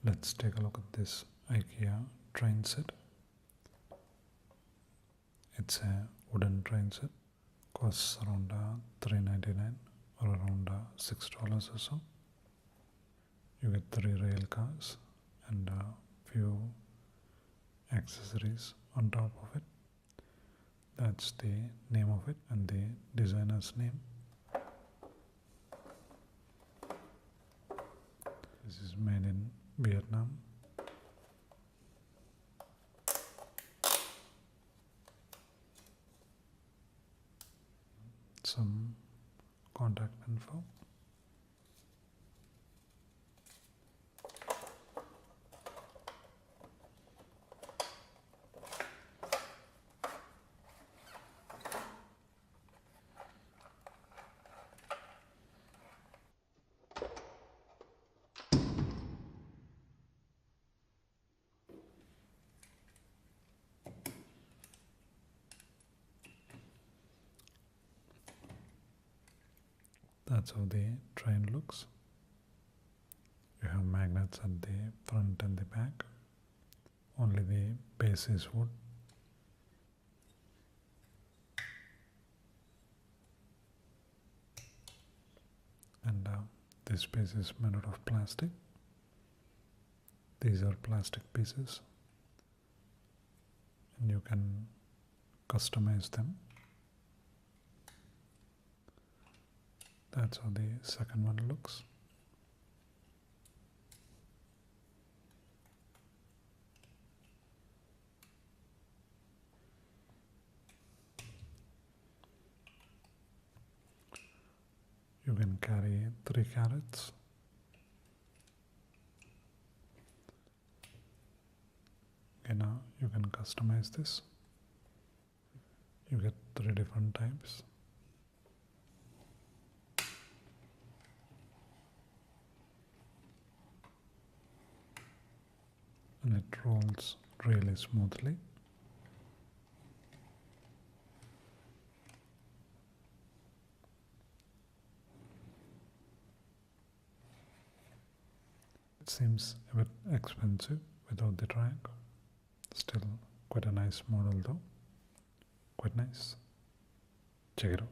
Let's take a look at this IKEA train set. It's a wooden train set. Costs around $3.99 or around $6 or so. You get 3 rail cars and a few accessories on top of it. That's the name of it and the designer's name. This is made in Vietnam. Some contact info. That's how the train looks. You have magnets at the front and the back. Only the base is wood. And this piece is made out of plastic. These are plastic pieces. And you can customize them. That's how the second one looks. You can carry 3 carrots. Okay, now you can customize this. You get 3 different types. And it rolls really smoothly. It seems a bit expensive without the track. Still quite a nice model though. Quite nice. Check it out.